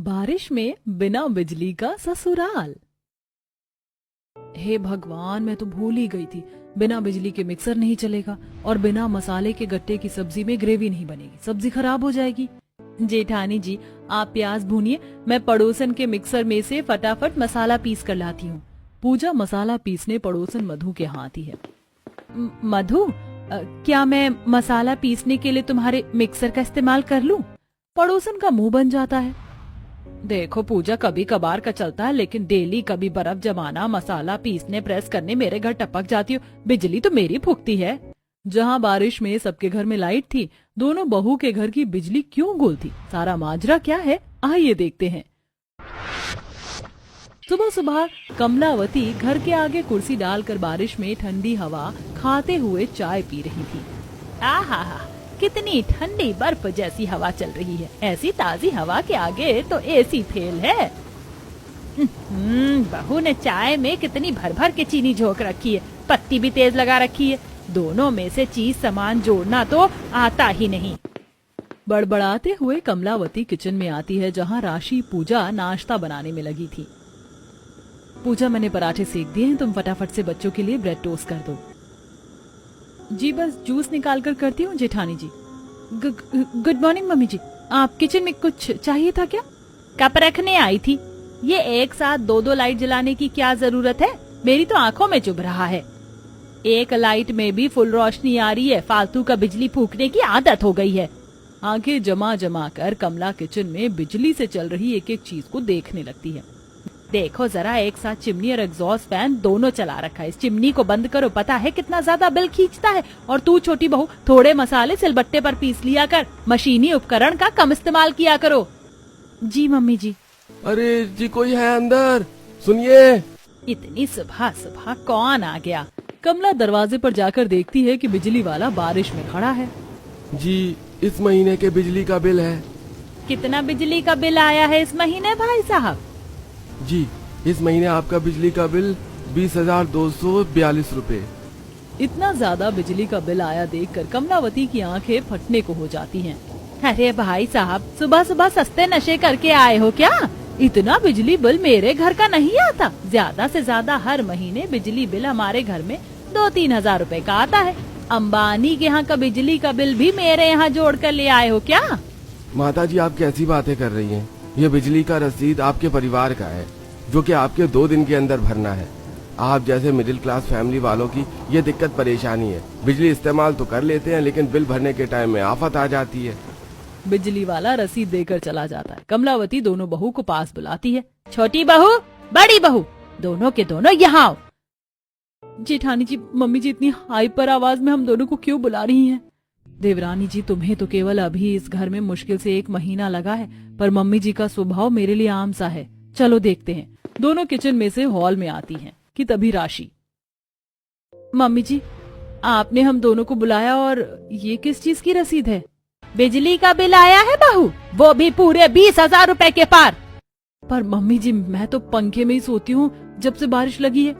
बारिश में बिना बिजली का ससुराल। हे भगवान, मैं तो भूल ही गई थी। बिना बिजली के मिक्सर नहीं चलेगा और बिना मसाले के गट्टे की सब्जी में ग्रेवी नहीं बनेगी, सब्जी खराब हो जाएगी। जेठानी जी, आप प्याज भूनिए, मैं पड़ोसन के मिक्सर में से फटाफट मसाला पीस कर लाती हूँ। पूजा मसाला पीसने पड़ोसन मधु के यहाँ आती है। मधु, क्या मैं मसाला पीसने के लिए तुम्हारे मिक्सर का इस्तेमाल कर लूं? पड़ोसन का मुंह बन जाता है। देखो पूजा, कभी कभार का चलता है, लेकिन डेली कभी बर्फ जमाना, मसाला पीसने, प्रेस करने मेरे घर टपक जाती हो। बिजली तो मेरी फूकती है। जहाँ बारिश में सबके घर में लाइट थी, दोनों बहू के घर की बिजली क्यों गुल थी? सारा माजरा क्या है, आइए देखते हैं। सुबह सुबह कमलावती घर के आगे कुर्सी डालकर बारिश में ठंडी हवा खाते हुए चाय पी रही थी। आहा, कितनी ठंडी बर्फ जैसी हवा चल रही है। ऐसी ताजी हवा के आगे तो एसी फेल है। बहू ने चाय में कितनी भर भर के चीनी झोंक रखी है, पत्ती भी तेज लगा रखी है। दोनों में से चीज सामान जोड़ना तो आता ही नहीं। बड़बड़ाते हुए कमलावती किचन में आती है, जहाँ राशि पूजा नाश्ता बनाने में लगी थी। पूजा, मैंने पराठे सेक दिए हैं, तुम फटाफट से बच्चों के लिए ब्रेड टोस्ट कर दो। जी बस जूस निकाल कर करती हूँ जेठानी जी। गुड मॉर्निंग मम्मी जी, आप किचन में कुछ चाहिए था क्या? कप रखने आई थी। ये एक साथ दो दो लाइट जलाने की क्या जरूरत है? मेरी तो आंखों में चुभ रहा है। एक लाइट में भी फुल रोशनी आ रही है, फालतू का बिजली फूकने की आदत हो गई है। आंखें जमा जमा कर कमला किचन में बिजली से चल रही एक एक चीज को देखने लगती है। देखो जरा, एक साथ चिमनी और एग्जॉस्ट फैन दोनों चला रखा है। इस चिमनी को बंद करो, पता है कितना ज्यादा बिल खींचता है। और तू छोटी बहू, थोड़े मसाले सिलबट्टे पर पीस लिया कर, मशीनी उपकरण का कम इस्तेमाल किया करो। जी मम्मी जी। अरे जी, कोई है अंदर? सुनिए। इतनी सुबह सुबह कौन आ गया? कमला दरवाजे पर जाकर देखती है कि बिजली वाला बारिश में खड़ा है। जी, इस महीने के बिजली का बिल है। कितना बिजली का बिल आया है इस महीने भाई साहब? जी, इस महीने आपका बिजली का बिल 20,242 रुपए। इतना ज्यादा बिजली का बिल आया देखकर कमलावती की आंखें फटने को हो जाती हैं। अरे भाई साहब, सुबह सुबह सस्ते नशे करके आए हो क्या? इतना बिजली बिल मेरे घर का नहीं आता। ज्यादा से ज्यादा हर महीने बिजली बिल हमारे घर में 2-3 हजार रुपए का आता है। अंबानी के यहाँ का बिजली का बिल भी मेरे यहाँ जोड़ कर ले आए हो क्या? माता जी, आप कैसी बातें कर रही हैं? ये बिजली का रसीद आपके परिवार का है, जो कि आपके 2 दिन के अंदर भरना है। आप जैसे मिडिल क्लास फैमिली वालों की ये दिक्कत परेशानी है। बिजली इस्तेमाल तो कर लेते हैं, लेकिन बिल भरने के टाइम में आफत आ जाती है। बिजली वाला रसीद देकर चला जाता है। कमलावती दोनों बहू को पास बुलाती है। छोटी बहू, बड़ी बहू, दोनों के दोनों यहाँ आओ। जेठानी जी, मम्मी जी इतनी हाइपर आवाज में हम दोनों को क्यों बुला रही हैं? देवरानी जी, तुम्हें तो केवल अभी इस घर में मुश्किल से 1 महीना लगा है, पर मम्मी जी का स्वभाव मेरे लिए आम सा है। चलो देखते हैं। दोनों किचन में से हॉल में आती हैं कि तभी राशि। मम्मी जी, आपने हम दोनों को बुलाया, और ये किस चीज की रसीद है? बिजली का बिल आया है बहू, वो भी पूरे 20,000 रुपए के पार। पर मम्मी जी, मैं तो पंखे में ही सोती हूँ जब से बारिश लगी है।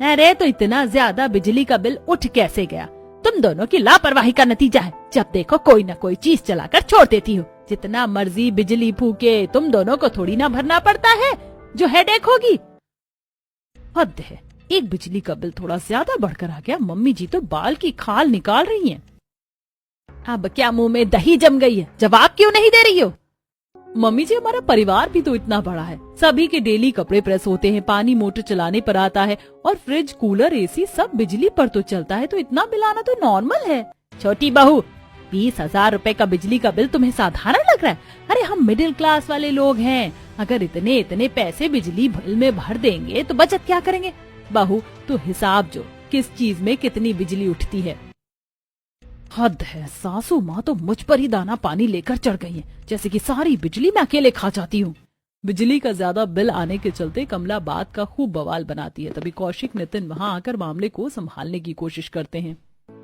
अरे तो इतना ज्यादा बिजली का बिल उठ कैसे गया? तुम दोनों की लापरवाही का नतीजा है। जब देखो कोई न कोई चीज चलाकर छोड़ देती हो। जितना मर्जी बिजली फूके, तुम दोनों को थोड़ी ना भरना पड़ता है जो हेडेक होगी। हद है, एक बिजली का बिल थोड़ा ज्यादा बढ़कर आ गया। मम्मी जी तो बाल की खाल निकाल रही हैं। अब क्या मुंह में दही जम गई है? जवाब क्यों नहीं दे रही हो? मम्मी जी, हमारा परिवार भी तो इतना बड़ा है। सभी के डेली कपड़े प्रेस होते हैं, पानी मोटर चलाने पर आता है, और फ्रिज, कूलर, एसी सब बिजली पर तो चलता है, तो इतना बिल आना तो नॉर्मल है। छोटी बहू, 20,000 रुपए का बिजली का बिल तुम्हें साधारण लग रहा है? अरे हम मिडिल क्लास वाले लोग हैं। अगर इतने इतने पैसे बिजली बिल में भर देंगे तो बचत क्या करेंगे? बहू, तो हिसाब जो किस चीज में कितनी बिजली उठती है। हद है, सासू माँ तो मुझ पर ही दाना पानी लेकर चढ़ गई है, जैसे कि सारी बिजली मैं अकेले खा जाती हूँ। बिजली का ज्यादा बिल आने के चलते कमला बात का खूब बवाल बनाती है। तभी कौशिक, नितिन वहाँ आकर मामले को संभालने की कोशिश करते हैं।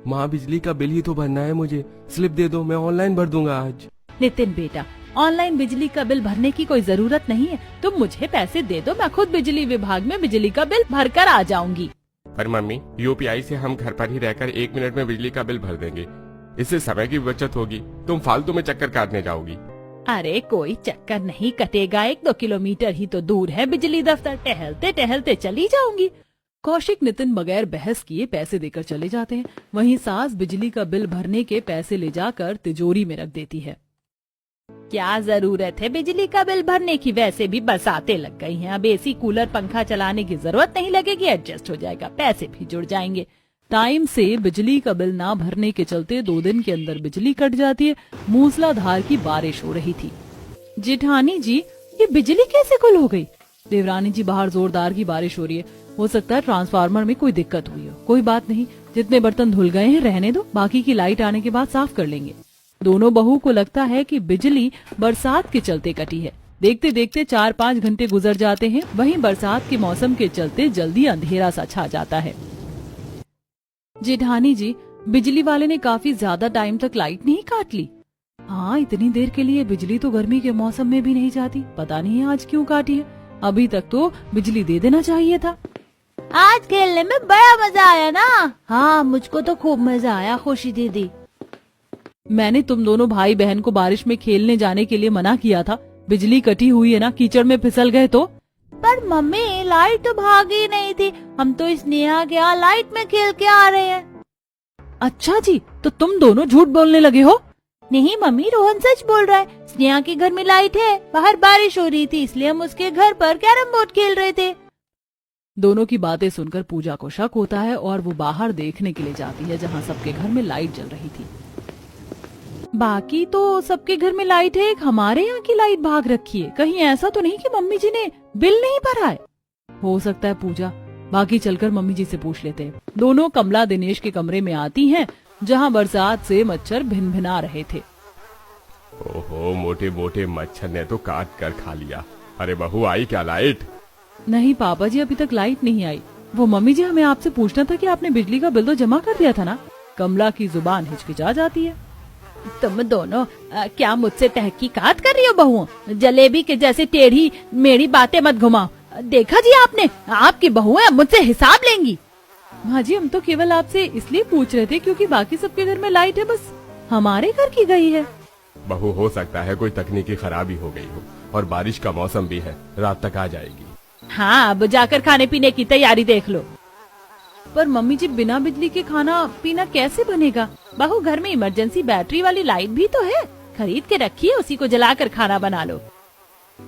माँ, बिजली का बिल ही तो भरना है मुझे, स्लिप दे दो, मैं ऑनलाइन भर दूंगा आज। नितिन बेटा, ऑनलाइन बिजली का बिल भरने की कोई जरूरत नहीं है। तुम मुझे पैसे दे दो, मैं खुद बिजली विभाग में बिजली का बिल भर कर आ जाऊंगी। पर मम्मी, यूपीआई से हम घर पर ही रहकर 1 मिनट में बिजली का बिल भर देंगे। इससे समय की बचत होगी। तुम फालतू में चक्कर काटने जाओगी। अरे कोई चक्कर नहीं कटेगा, 1-2 किलोमीटर ही तो दूर है बिजली दफ्तर, टहलते टहलते चली जाऊंगी। कौशिक नितिन बगैर बहस किए पैसे देकर चले जाते हैं। वहीं सास बिजली का बिल भरने के पैसे ले जाकर तिजोरी में रख देती है। क्या जरूरत है बिजली का बिल भरने की, वैसे भी बरसातें लग गई हैं, अब एसी कूलर पंखा चलाने की जरूरत नहीं लगेगी, एडजस्ट हो जाएगा, पैसे भी जुड़ जाएंगे। टाइम से बिजली का बिल ना भरने के चलते 2 दिन के अंदर बिजली कट जाती है। मूसलाधार की बारिश हो रही थी। जेठानी जी, ये बिजली कैसे गुल हो गई? देवरानी जी, बाहर जोरदार की बारिश हो रही है, हो सकता है ट्रांसफार्मर में कोई दिक्कत हुई हो। कोई बात नहीं, जितने बर्तन धुल गए हैं रहने दो, बाकी की लाइट आने के बाद साफ कर लेंगे। दोनों बहू को लगता है कि बिजली बरसात के चलते कटी है। देखते देखते 4-5 घंटे गुजर जाते हैं। वहीं बरसात के मौसम के चलते जल्दी अंधेरा सा छा जाता है। जेठानी जी, बिजली वाले ने काफी ज्यादा टाइम तक लाइट नहीं काट ली। हाँ, इतनी देर के लिए बिजली तो गर्मी के मौसम में भी नहीं जाती, पता नहीं आज क्यों काटी है। अभी तक तो बिजली दे देना चाहिए था। आज खेलने में बड़ा मजा आया ना? हाँ, मुझको तो खूब मजा आया खुशी दीदी। मैंने तुम दोनों भाई बहन को बारिश में खेलने जाने के लिए मना किया था। बिजली कटी हुई है ना, कीचड़ में फिसल गए तो। पर मम्मी, लाइट तो भागी नहीं थी, हम तो स्नेहा के यहाँ लाइट में खेल के आ रहे हैं। अच्छा जी, तो तुम दोनों झूठ बोलने लगे हो? नहीं मम्मी, रोहन सच बोल रहा है। स्नेहा के घर में लाइट है, बाहर बारिश हो रही थी, इसलिए हम उसके घर पर कैरम बोर्ड खेल रहे थे। दोनों की बातें सुनकर पूजा को शक होता है और वो बाहर देखने के लिए जाती है, जहाँ सबके घर में लाइट जल रही थी। बाकी तो सबके घर में लाइट है, एक हमारे यहाँ की लाइट भाग रखी है। कहीं ऐसा तो नहीं कि मम्मी जी ने बिल नहीं भरा है? हो सकता है पूजा, बाकी चलकर मम्मी जी से पूछ लेते हैं। दोनों कमला दिनेश के कमरे में आती हैं, जहाँ बरसात से मच्छर भिनभिना रहे थे। ओहो, मोटे मोटे मच्छर ने तो काट कर खा लिया। अरे बहू, आई क्या लाइट? नहीं पापा जी, अभी तक लाइट नहीं आई। वो मम्मी जी, हमें आपसे पूछना था कि आपने बिजली का बिल तो जमा कर दिया था ना? कमला की जुबान हिचकिचा जाती है। तुम दोनों क्या मुझसे तहकीकात कर रही हो बहुओं? जलेबी के जैसे टेढ़ी मेरी बातें मत घुमाओ। देखा जी आपने, आपकी बहुएं अब मुझसे हिसाब लेंगी। माँ जी, हम तो केवल आपसे इसलिए पूछ रहे थे क्योंकि बाकी सबके घर में लाइट है, बस हमारे घर की गई है। बहू, हो सकता है कोई तकनीकी खराबी हो गई हो, और बारिश का मौसम भी है, रात तक आ जाएगी। हाँ, अब जाकर खाने पीने की तैयारी देख लो। पर मम्मी जी, बिना बिजली के खाना पीना कैसे बनेगा? बहू, घर में इमरजेंसी बैटरी वाली लाइट भी तो है, खरीद के रखी है, उसी को जलाकर खाना बना लो।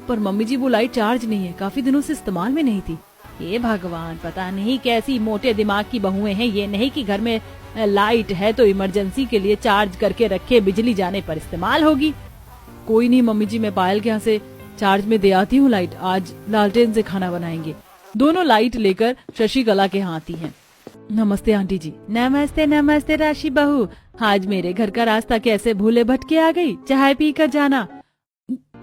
पर मम्मी जी, वो लाइट चार्ज नहीं है, काफी दिनों से इस्तेमाल में नहीं थी। हे भगवान, पता नहीं कैसी मोटे दिमाग की बहुएं हैं। ये नहीं कि घर में लाइट है तो इमरजेंसी के लिए चार्ज करके रखे, बिजली जाने पर इस्तेमाल होगी। कोई नहीं मम्मी जी, मैं पायल के यहाँ से चार्ज में दे आती हूँ लाइट, आज लालटेन से खाना बनाएंगे। दोनों लाइट लेकर शशिकला के यहाँ आती हैं। नमस्ते आंटी जी। नमस्ते नमस्ते राशि बहू, आज मेरे घर का रास्ता कैसे भूले भटके आ गई? चाय पी कर जाना।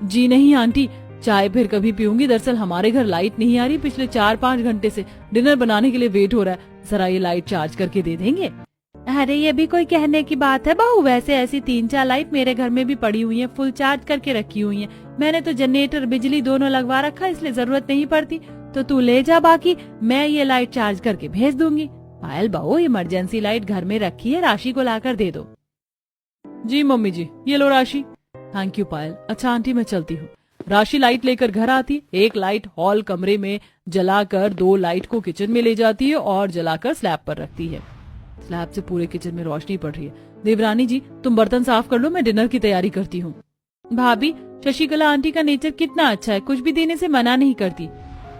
जी नहीं आंटी, चाय फिर कभी पीऊंगी। दरअसल हमारे घर लाइट नहीं आ रही, पिछले 4-5 घंटे से डिनर बनाने के लिए वेट हो रहा है, जरा ये लाइट चार्ज करके दे देंगे? अरे ये भी कोई कहने की बात है बहू, वैसे ऐसी 3-4 लाइट मेरे घर में भी पड़ी हुई है, फुल चार्ज करके रखी हुई है। मैंने तो जनरेटर बिजली दोनों लगवा रखा, इसलिए जरूरत नहीं पड़ती। तो तू ले जा, बाकी मैं ये लाइट चार्ज करके भेज दूंगी। पायल बहू, इमरजेंसी लाइट घर में रखी है, राशि को लाकर दे दो। जी मम्मी जी, ये लो राशि। थैंक यू पायल। अच्छा आंटी, मैं चलती हूँ। राशि लाइट लेकर घर आती, एक लाइट हॉल कमरे में जलाकर 2 लाइट को किचन में ले जाती है और जलाकर स्लैब पर रखती है। स्लैब से पूरे किचन में रोशनी पड़ रही है। देवरानी जी, तुम बर्तन साफ कर लो, मैं डिनर की तैयारी करती हूँ। भाभी, शशिकला आंटी का नेचर कितना अच्छा है, कुछ भी देने से मना नहीं करती।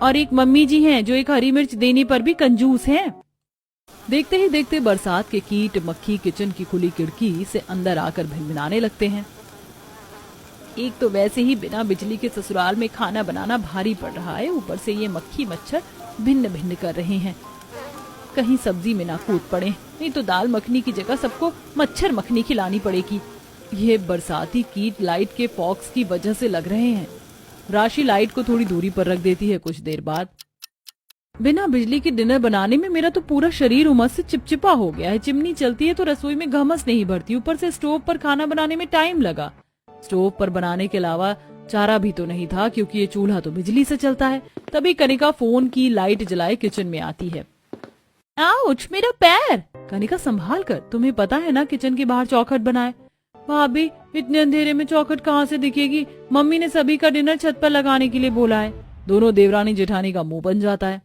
और एक मम्मी जी हैं जो एक हरी मिर्च देने पर भी कंजूस हैं। देखते ही देखते बरसात के कीट मक्खी किचन की खुली खिड़की से अंदर आकर भिनभिनाने लगते हैं। एक तो वैसे ही बिना बिजली के ससुराल में खाना बनाना भारी पड़ रहा है, ऊपर से ये मक्खी मच्छर भिन्न भिन्न कर रहे हैं। कहीं सब्जी में ना कूद पड़े, नहीं तो दाल मखनी की जगह सबको मच्छर मखनी खिलानी पड़ेगी। ये बरसाती कीट लाइट के फॉक्स की वजह से लग रहे हैं। राशि लाइट को थोड़ी दूरी पर रख देती है। कुछ देर बाद, बिना बिजली के डिनर बनाने में मेरा तो पूरा शरीर उमस से चिपचिपा हो गया है। चिमनी चलती है तो रसोई में घमस नहीं भरती, ऊपर से स्टोव पर खाना बनाने में टाइम लगा। स्टोव पर बनाने के अलावा चारा भी तो नहीं था, क्योंकि ये चूल्हा तो बिजली से चलता है। तभी कनिका फोन की लाइट जलाए किचन में आती है। आउच, मेरा पैर। कनिका संभाल कर, तुम्हें पता है ना किचन के बाहर चौखट बनाए। भाभी इतने अंधेरे में चौखट कहाँ से दिखेगी? मम्मी ने सभी का डिनर छत पर लगाने के लिए बोला है। दोनों देवरानी जेठानी का मुंह बन जाता है।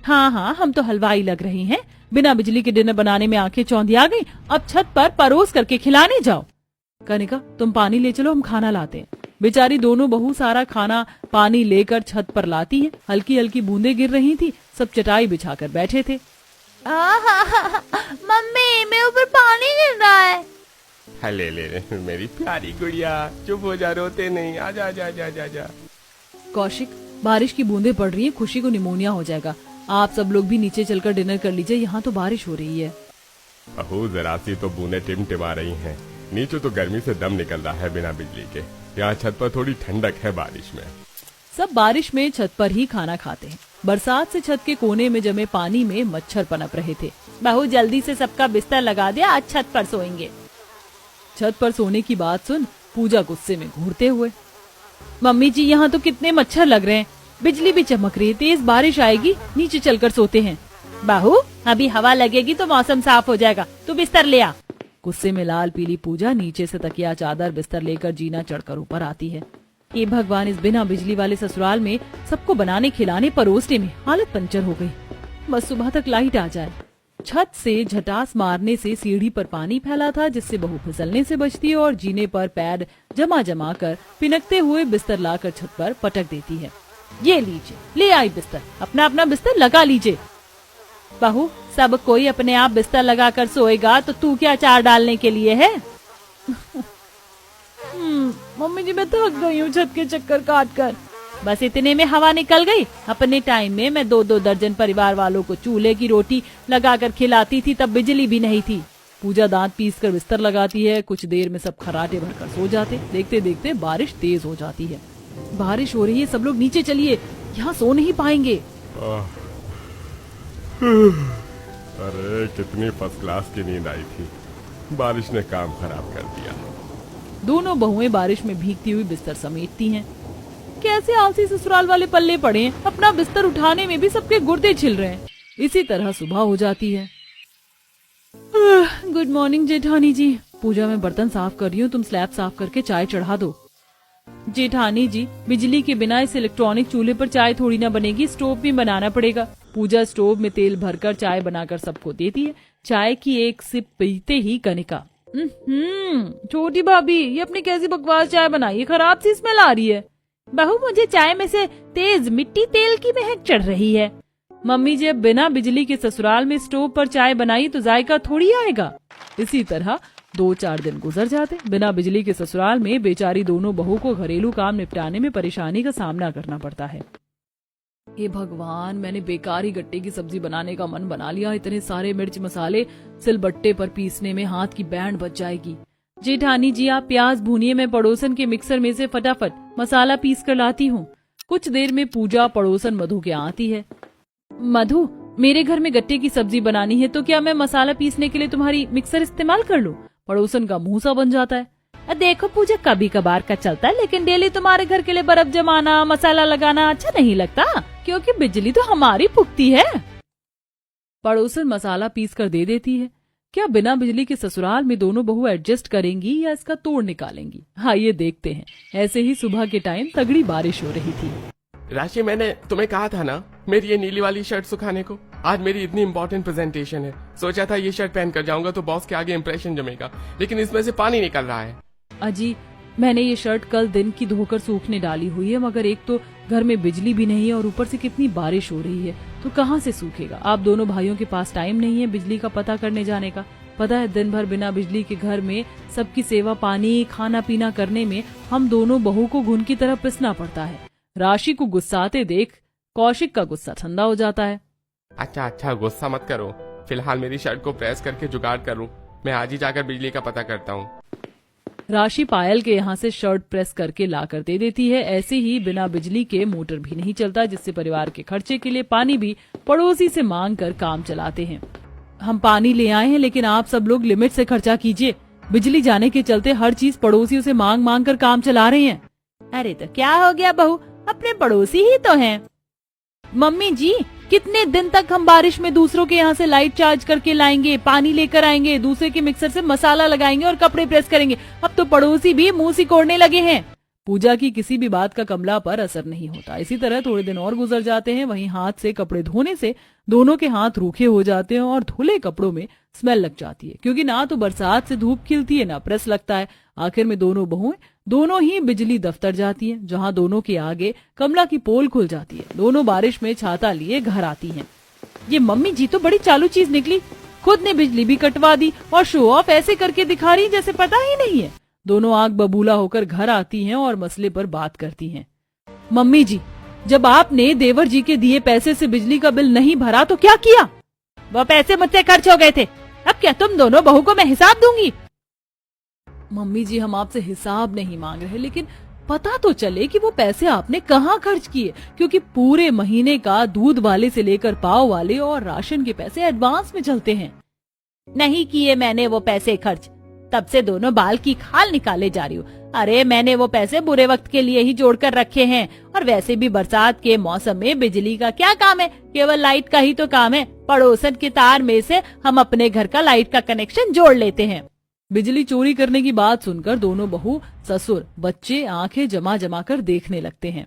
हाँ हाँ, हम तो हलवाई लग रही हैं। बिना बिजली के डिनर बनाने में आंखें चौंधिया गई। अब छत पर परोस करके खिलाने जाओ। कनिका, तुम पानी ले चलो, हम खाना लाते हैं। बेचारी दोनों बहू सारा खाना पानी लेकर छत पर लाती है। हल्की हल्की बूंदें गिर रही थी। सब चटाई बिछाकर बैठे थे। मम्मी, मेरे ऊपर पानी गिर रहा है। ले मेरी प्यारी गुड़िया, चुप हो जा, रोते नहीं, आजा आजा आजा आजा आजा। कौशिक, बारिश की बूंदें पड़ रही हैं, खुशी को निमोनिया हो जाएगा। आप सब लोग भी नीचे चलकर डिनर कर लीजिए, यहाँ तो बारिश हो रही है। बहू, जरा सी तो बूंदें टिमटिमा रही हैं। नीचे तो गर्मी से दम निकल रहा है बिना बिजली के। यहाँ छत पर थोड़ी ठंडक है बारिश में। सब बारिश में छत पर ही खाना खाते हैं। बरसात से छत के कोने में जमे पानी में मच्छर पनप रहे थे। बहू, जल्दी से सबका बिस्तर लगा दे, आज छत पर सोएंगे। छत पर सोने की बात सुन पूजा गुस्से में घूरते हुए, मम्मी जी यहाँ तो कितने मच्छर लग रहे हैं, बिजली भी चमक रही है, तेज बारिश आएगी, नीचे चलकर सोते हैं। बहू, अभी हवा लगेगी तो मौसम साफ हो जाएगा, तू बिस्तर ले आ। गुस्से में लाल पीली पूजा नीचे से तकिया चादर बिस्तर लेकर जीना चढ़कर ऊपर आती है। ये भगवान, इस बिना बिजली वाले ससुराल में सबको बनाने खिलाने परोसने में हालत पंचर हो गई। बस सुबह तक लाइट आ जाए। छत से झटास मारने से सीढ़ी पर पानी फैला था, जिससे बहू फिसलने से बचती है और जीने पर पैर जमा जमा कर पिनकते हुए बिस्तर लाकर छत पर पटक देती है। ये लीजिए, ले आई बिस्तर, अपना अपना बिस्तर लगा लीजिए। बहू, सब कोई अपने आप बिस्तर लगा कर सोएगा तो तू क्या चार डालने के लिए है? मम्मी जी, मैं थक गई हूँ छत के चक्कर काट कर। बस इतने में हवा निकल गई। अपने टाइम में मैं 2-2 दर्जन परिवार वालों को चूल्हे की रोटी लगाकर खिलाती थी, तब बिजली भी नहीं थी। पूजा दांत पीस कर बिस्तर लगाती है। कुछ देर में सब खराटे भरकर सो जाते। देखते देखते बारिश तेज हो जाती है। बारिश हो रही है, सब लोग नीचे चलिए, यहाँ सो नहीं पाएंगे। अरे कितनी फर्स्ट क्लास की नींद आई थी, बारिश ने काम खराब कर दिया। दोनों बहुएं बारिश में भीगती हुई बिस्तर समेटती हैं। कैसे आलसी ससुराल वाले पल्ले पड़े हैं, अपना बिस्तर उठाने में भी सबके गुर्दे छिल रहे हैं। इसी तरह सुबह हो जाती है। गुड मॉर्निंग जेठानी जी। पूजा में बर्तन साफ कर रही हूँ, तुम स्लैब साफ करके चाय चढ़ा दो। जेठानी जी, बिजली के बिना इस इलेक्ट्रॉनिक चूल्हे पर चाय थोड़ी ना बनेगी, स्टोव भी बनाना पड़ेगा। पूजा स्टोव में तेल भरकर चाय बनाकर सबको देती है। चाय की एक सिप पीते ही कनिका, छोटी भाभी, ये अपनी कैसी बकवास चाय बनाई है, खराब सी स्मेल आ रही है। बहू, मुझे चाय में से तेज मिट्टी तेल की महक चढ़ रही है। मम्मी जी, अब बिना बिजली के ससुराल में स्टोव पर चाय बनाई तो जायका थोड़ी आएगा। इसी तरह 2-4 दिन गुजर जाते। बिना बिजली के ससुराल में बेचारी दोनों बहू को घरेलू काम निपटाने में परेशानी का सामना करना पड़ता है। हे भगवान, मैंने बेकार ही गट्टे की सब्जी बनाने का मन बना लिया। इतने सारे मिर्च मसाले सिलबट्टे पर पीसने में हाथ की बैंड बच जाएगी। जेठानी जी, आप प्याज भूनिए, मैं पड़ोसन के मिक्सर में से फटाफट मसाला पीस कर लाती हूँ। कुछ देर में पूजा पड़ोसन मधु के आती है। मधु, मेरे घर में गट्टे की सब्जी बनानी है, तो क्या मैं मसाला पीसने के लिए तुम्हारी मिक्सर इस्तेमाल कर लूं? पड़ोसन का मुंह सा बन जाता है। देखो पूजा, कभी कभार का चलता है, लेकिन डेली तुम्हारे घर के लिए बर्फ जमाना, मसाला लगाना अच्छा नहीं लगता, क्योंकि बिजली तो हमारी पुख्ती है। पड़ोसन मसाला पीस कर दे देती है। क्या बिना बिजली के ससुराल में दोनों बहू एडजस्ट करेंगी या इसका तोड़ निकालेंगी? हाँ, ये देखते हैं। ऐसे ही सुबह के टाइम तगड़ी बारिश हो रही थी। राशि, मैंने तुम्हें कहा था ना मेरी ये नीली वाली शर्ट सुखाने को। आज मेरी इतनी इंपॉर्टेंट प्रेजेंटेशन है, सोचा था ये शर्ट पहन कर जाऊंगा तो बॉस के आगे इंप्रेशन जमेगा, लेकिन इसमें से पानी निकल रहा है। अजी, मैंने ये शर्ट कल दिन की धोकर सूखने डाली हुई है, मगर एक तो घर में बिजली भी नहीं है और ऊपर से कितनी बारिश हो रही है, तो कहाँ से सूखेगा। आप दोनों भाइयों के पास टाइम नहीं है बिजली का पता करने जाने का। पता है, दिन भर बिना बिजली के घर में सबकी सेवा पानी खाना पीना करने में हम दोनों बहू को घुन की तरह पिसना पड़ता है। राशि को गुस्साते देख कौशिक का गुस्सा ठंडा हो जाता है। अच्छा, गुस्सा मत करो, फिलहाल मेरी शर्ट को प्रेस करके जुगाड़ करूं। मैं आज ही जाकर बिजली का पता करता हूँ। राशि पायल के यहाँ से शर्ट प्रेस करके ला कर दे देती है। ऐसे ही बिना बिजली के मोटर भी नहीं चलता, जिससे परिवार के खर्चे के लिए पानी भी पड़ोसी से मांग कर काम चलाते हैं। हम पानी ले आए हैं, लेकिन आप सब लोग लिमिट से खर्चा कीजिए। बिजली जाने के चलते हर चीज पड़ोसियों से मांग मांग कर काम चला रहे हैं। अरे तो क्या हो गया बहू, अपने पड़ोसी ही तो हैं। मम्मी जी, कितने दिन तक हम बारिश में दूसरों के यहाँ से लाइट चार्ज करके लाएंगे, पानी लेकर आएंगे, दूसरे के मिक्सर से मसाला लगाएंगे और कपड़े प्रेस करेंगे। अब तो पड़ोसी भी मुंह सिकोड़ने लगे हैं। पूजा की किसी भी बात का कमला पर असर नहीं होता। इसी तरह थोड़े दिन और गुजर जाते हैं। वहीं हाथ से कपड़े धोने से दोनों के हाथ रूखे हो जाते हैं और धुले कपड़ों में स्मेल लग जाती है, क्योंकि ना तो बरसात से धूप खिलती है ना प्रेस लगता है। आखिर में दोनों बहुएं दोनों ही बिजली दफ्तर जाती हैं, जहां दोनों के आगे कमला की पोल खुल जाती है। दोनों बारिश में छाता लिए घर आती हैं। ये मम्मी जी तो बड़ी चालू चीज निकली, खुद ने बिजली भी कटवा दी और शो ऑफ ऐसे करके दिखा रही जैसे पता ही नहीं है। दोनों आग बबूला होकर घर आती हैं और मसले पर बात करती हैं। मम्मी जी, जब आपने देवर जी के दिए पैसे से बिजली का बिल नहीं भरा तो क्या किया? वो पैसे मुझसे खर्च हो गए थे, अब क्या तुम दोनों बहू को मैं हिसाब दूंगी? मम्मी जी, हम आपसे हिसाब नहीं मांग रहे, लेकिन पता तो चले कि वो पैसे आपने कहाँ खर्च किए, क्योंकि पूरे महीने का दूध वाले से लेकर पाव वाले और राशन के पैसे एडवांस में चलते हैं। नहीं किए मैंने वो पैसे खर्च, तब से दोनों बाल की खाल निकाले जा रही हूँ। अरे मैंने वो पैसे बुरे वक्त के लिए ही जोड़ कर रखे हैं, और वैसे भी बरसात के मौसम में बिजली का क्या काम है, केवल लाइट का ही तो काम है। पड़ोसन के तार में से हम अपने घर का लाइट का कनेक्शन जोड़ लेते हैं। बिजली चोरी करने की बात सुनकर दोनों बहू, ससुर, बच्चे आंखें जमा जमा कर देखने लगते हैं।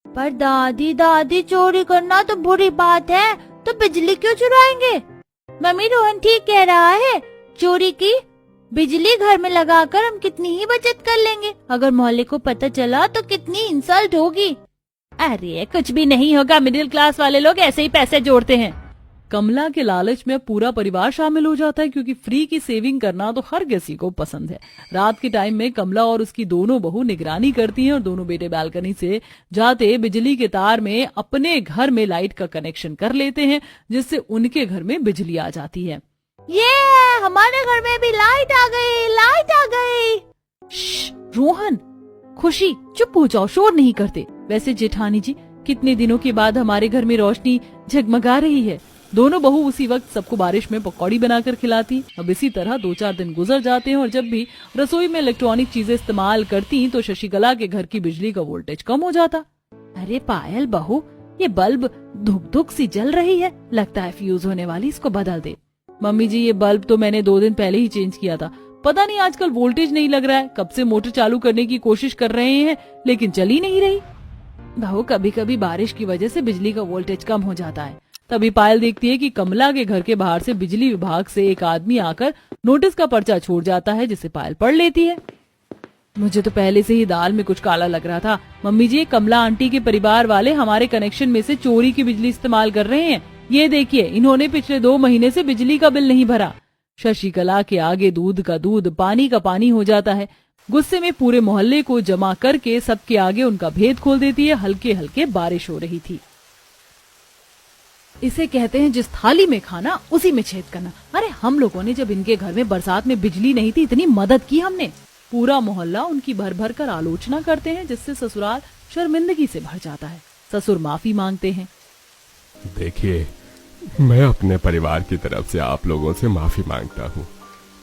पर दादी दादी चोरी करना तो बुरी बात है, तो बिजली क्यों चुराएंगे? मम्मी रोहन ठीक कह रहा है, चोरी की बिजली घर में लगाकर हम कितनी ही बचत कर लेंगे। अगर मोहल्ले को पता चला तो कितनी इंसल्ट होगी। अरे कुछ भी नहीं होगा, मिडिल क्लास वाले लोग ऐसे ही पैसे जोड़ते हैं। कमला के लालच में पूरा परिवार शामिल हो जाता है, क्योंकि फ्री की सेविंग करना तो हर किसी को पसंद है। रात के टाइम में कमला और उसकी दोनों बहू निगरानी करती हैं और दोनों बेटे बालकनी से जाते बिजली के तार में अपने घर में लाइट का कनेक्शन कर लेते हैं, जिससे उनके घर में बिजली आ जाती है। ये हमारे घर में भी लाइट आ गई, लाइट आ गई। रोहन, खुशी, चुप हो जाओ, शोर नहीं करते। वैसे जेठानी जी, कितने दिनों के बाद हमारे घर में रोशनी झगमगा रही है। दोनों बहू उसी वक्त सबको बारिश में पकौड़ी बनाकर खिलाती। अब इसी तरह 2-4 दिन गुजर जाते हैं और जब भी रसोई में इलेक्ट्रॉनिक चीजें इस्तेमाल करती तो शशिकला के घर की बिजली का वोल्टेज कम हो जाता। अरे पायल बहू, ये बल्ब धुक धुक सी जल रही है, लगता है फ्यूज होने वाली, इसको बदल दे। मम्मी जी, ये बल्ब तो मैंने 2 दिन पहले ही चेंज किया था, पता नहीं आजकल वोल्टेज नहीं लग रहा है। कब से मोटर चालू करने की कोशिश कर रहे हैं लेकिन चल ही नहीं रही। बहू, कभी कभी बारिश की वजह से बिजली का वोल्टेज कम हो जाता है। तभी पायल देखती है कि कमला के घर के बाहर से बिजली विभाग से एक आदमी आकर नोटिस का पर्चा छोड़ जाता है, जिसे पायल पढ़ लेती है। मुझे तो पहले से ही दाल में कुछ काला लग रहा था। मम्मी जी, कमला आंटी के परिवार वाले हमारे कनेक्शन में से चोरी की बिजली इस्तेमाल कर रहे हैं। ये देखिए, इन्होंने पिछले 2 महीने से बिजली का बिल नहीं भरा। शशिकला के आगे दूध का दूध, पानी का पानी हो जाता है। गुस्से में पूरे मोहल्ले को जमा करके सबके आगे उनका भेद खोल देती है। हल्के हल्के बारिश हो रही थी। इसे कहते हैं जिस थाली में खाना उसी में छेद करना। अरे हम लोगों ने जब इनके घर में बरसात में बिजली नहीं थी, इतनी मदद की हमने। पूरा मोहल्ला उनकी भर भर कर आलोचना करते हैं, जिससे ससुराल शर्मिंदगी से भर जाता है। ससुर माफी मांगते हैं। देखिए, मैं अपने परिवार की तरफ से आप लोगों से माफी मांगता हूँ।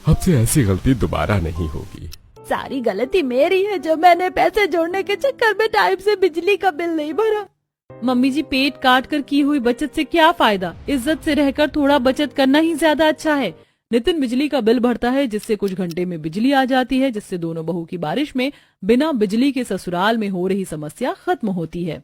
अब से ऐसी गलती दोबारा नहीं होगी। सारी गलती मेरी है, जो मैंने पैसे जोड़ने के चक्कर में टाइम से बिजली का बिल नहीं भरा। मम्मी जी, पेट काट कर की हुई बचत से क्या फायदा? इज्जत से रहकर थोड़ा बचत करना ही ज्यादा अच्छा है। नितिन बिजली का बिल भरता है, जिससे कुछ घंटे में बिजली आ जाती है, जिससे दोनों बहू की बारिश में बिना बिजली के ससुराल में हो रही समस्या खत्म होती है।